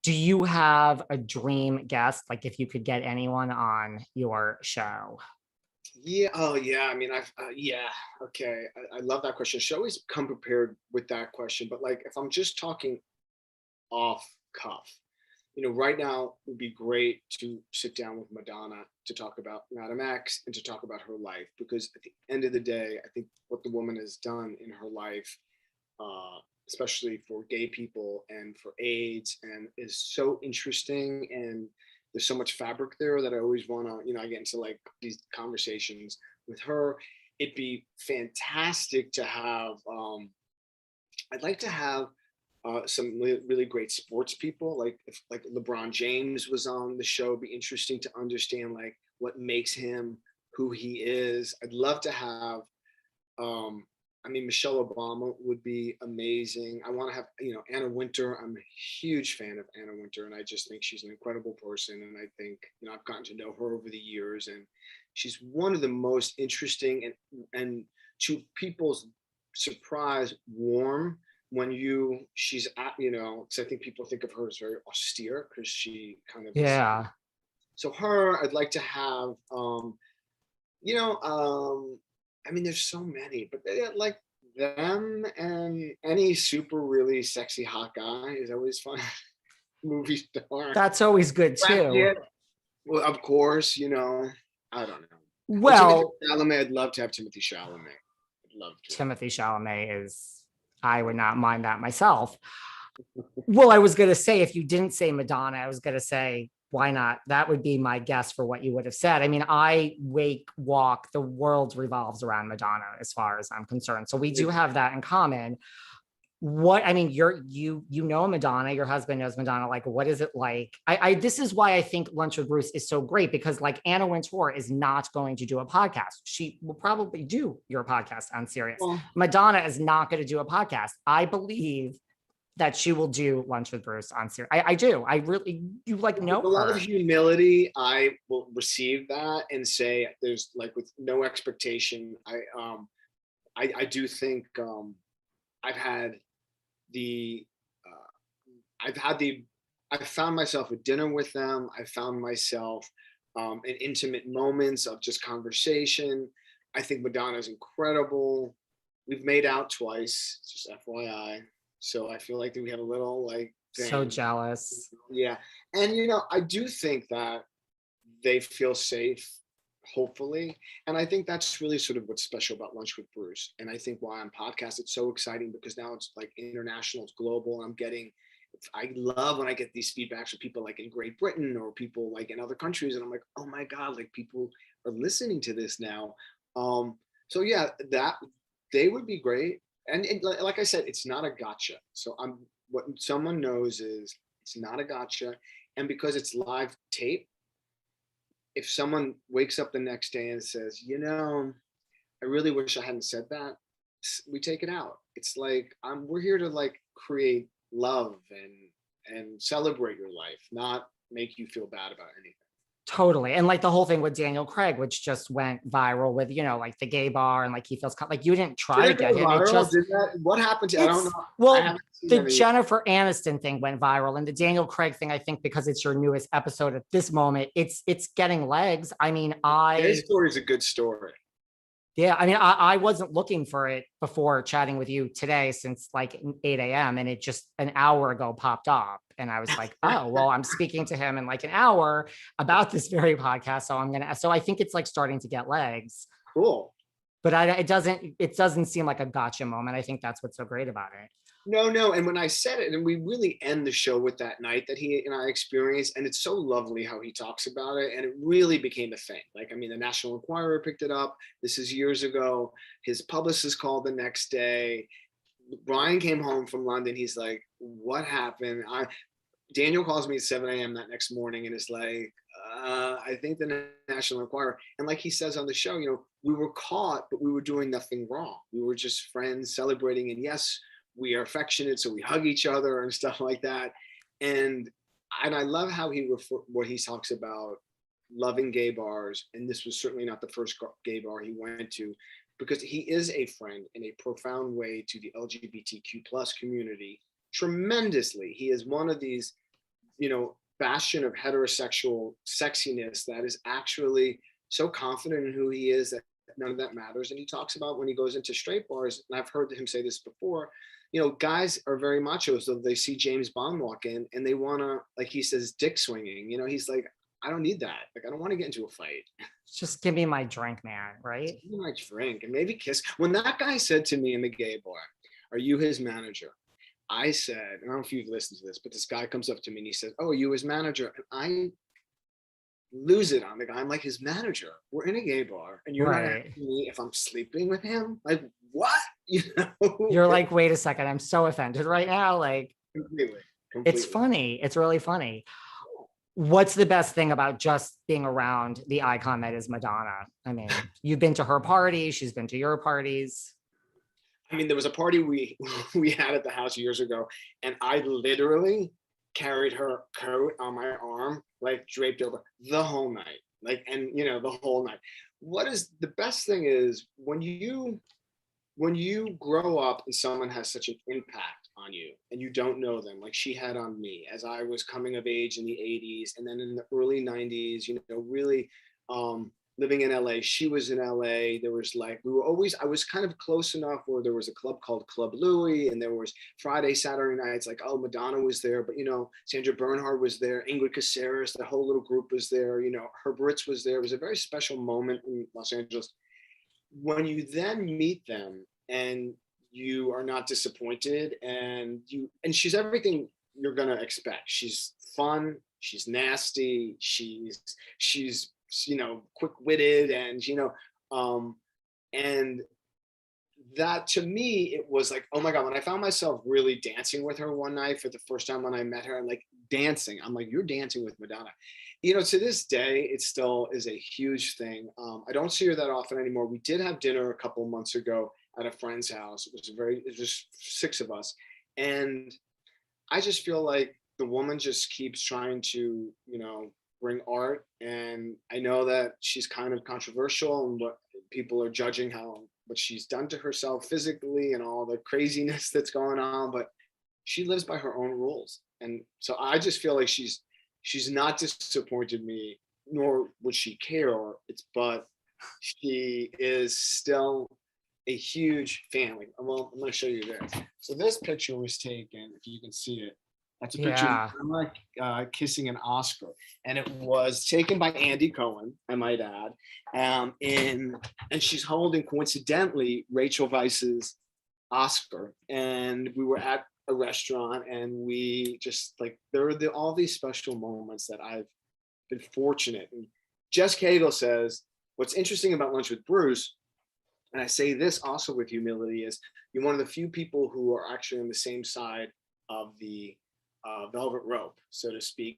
Do you have a dream guest? Like if you could get anyone on your show? Yeah. Oh, yeah. I mean, yeah. Okay. I love that question. I should always come prepared with that question. But like, if I'm just talking off cuff, right now it would be great to sit down with Madonna to talk about Madam X and to talk about her life. Because at the end of the day, I think what the woman has done in her life, especially for gay people and for AIDS, and is so interesting. And there's so much fabric there that I always want to, I get into like these conversations with her. It'd be fantastic to have, I'd like to have some really great sports people, like if like LeBron James was on the show. It'd be interesting to understand like what makes him who he is. I'd love to have, I mean, Michelle Obama would be amazing. I want to have, Anna Wintour. I'm a huge fan of Anna Wintour, and I just think she's an incredible person. And I think, I've gotten to know her over the years, and she's one of the most interesting and to people's surprise, warm when she's at, because I think people think of her as very austere because she kind of is. Yeah. So her, I'd like to have, I mean, there's so many, but like them and any super really sexy hot guy is always fun. Movie star. That's always good too. Well, of course, I don't know. Well, Chalamet, I'd love to have Timothy Chalamet. I'd love to. Timothy Chalamet I would not mind that myself. Well, I was going to say, if you didn't say Madonna, I was going to say, why not? That would be my guess for what you would have said. I mean, I wake, walk, the world revolves around Madonna as far as I'm concerned. So we do have that in common. You know Madonna, your husband knows Madonna. Like, what is it like? This is why I think Lunch with Bruce is so great, because like Anna Wintour is not going to do a podcast. She will probably do your podcast on Sirius. Well, Madonna is not going to do a podcast. I believe that she will do Lunch with Bruce on Sirius. I do. I really, you like know with a lot of humility, I will receive that and say there's like with no expectation. I do think I've found myself at dinner with them. I found myself in intimate moments of just conversation. I think Madonna is incredible. We've made out twice, just FYI. So I feel like we have a little like thing. So jealous. Yeah. And, I do think that they feel safe, hopefully. And I think that's really sort of what's special about Lunch with Bruce. And I think why on podcast, it's so exciting because now it's like international, it's global. I love when I get these feedbacks from people like in Great Britain or people like in other countries. And I'm like, oh my God, like people are listening to this now. So yeah, that they would be great. And like I said, it's not a gotcha. So what someone knows is it's not a gotcha. And because it's live tape, if someone wakes up the next day and says, I really wish I hadn't said that, we take it out. It's like, we're here to like create love and celebrate your life, not make you feel bad about anything. Totally. And like the whole thing with Daniel Craig, which just went viral with, like the gay bar and like he feels like you didn't try to get him. What happened to I don't know. Well, the Jennifer Aniston thing went viral, and the Daniel Craig thing, I think because it's your newest episode at this moment, it's getting legs. I mean, his story is a good story. Yeah, I mean, I wasn't looking for it before chatting with you today since like 8 a.m. and it just an hour ago popped up. And I was like, oh, well, I'm speaking to him in like an hour about this very podcast. So I think it's like starting to get legs. Cool. But it doesn't seem like a gotcha moment. I think that's what's so great about it. No. And when I said it, and we really end the show with that night that he and I experienced, and it's so lovely how he talks about it. And it really became a thing. Like, I mean, the National Enquirer picked it up. This is years ago. His publicist called the next day. Brian came home from London. He's like, what happened? Daniel calls me at 7 a.m. that next morning and is like, I think the National Enquirer. And like he says on the show, we were caught, but we were doing nothing wrong. We were just friends celebrating. And yes, we are affectionate, so we hug each other and stuff like that. And I love how what he talks about loving gay bars. And this was certainly not the first gay bar he went to, because he is a friend in a profound way to the LGBTQ plus community tremendously. He is one of these bastion of heterosexual sexiness that is actually so confident in who he is that none of that matters. And he talks about when he goes into straight bars, and I've heard him say this before, guys are very macho, so they see James Bond walk in and they want to, like he says, dick swinging. He's like, I don't need that. Like, I don't want to get into a fight. Just give me my drink, man, right? Just give me my drink and maybe kiss. When that guy said to me in the gay bar, are you his manager? I said, and I don't know if you've listened to this, but this guy comes up to me and he says, oh, are you his manager? And I lose it on the guy. I'm like, his manager. We're in a gay bar and you're not asking me if I'm sleeping with him? Like, what? You're like, wait a second, I'm so offended right now. Like, completely. It's funny. It's really funny. What's the best thing about just being around the icon that is Madonna? I mean, you've been to her party, she's been to your parties. I mean, there was a party we had at the house years ago, and I literally carried her coat on my arm, like draped over the whole night, like, and the whole night. What is the best thing is when you grow up and someone has such an impact on you and you don't know them, like she had on me as I was coming of age in the 80s, and then in the early 90s, really living in LA. She was in LA. There was like, I was kind of close enough where there was a club called Club Louie, and there was Friday, Saturday nights, like, oh, Madonna was there, but Sandra Bernhard was there, Ingrid Caceres, the whole little group was there, Herb Ritts was there. It was a very special moment in Los Angeles. When you then meet them and you are not disappointed, and she's everything you're gonna expect. She's fun, she's nasty, she's quick-witted, and and that, to me, it was like, oh my God, when I found myself really dancing with her one night for the first time when I met her, and like dancing, I'm like, you're dancing with Madonna. To this day, it still is a huge thing. I don't see her that often anymore. We did have dinner a couple of months ago at a friend's house. It was just 6 of us. And I just feel like the woman just keeps trying to, bring art. And I know that she's kind of controversial, and what people are judging what she's done to herself physically and all the craziness that's going on, but she lives by her own rules. And so I just feel like she's not disappointed me, nor would she care. But she is still a huge fan. Like, well, I'm going to show you this. So this picture was taken, if you can see it. That's a picture of Emma kissing an Oscar, and it was taken by Andy Cohen, I might add. And she's holding, coincidentally, Rachel Weisz's Oscar, and we were at a restaurant, and we just, like, there are all these special moments that I've been fortunate. And Jess Cagle says, what's interesting about Lunch with Bruce, and I say this also with humility, is you're one of the few people who are actually on the same side of the velvet rope, so to speak,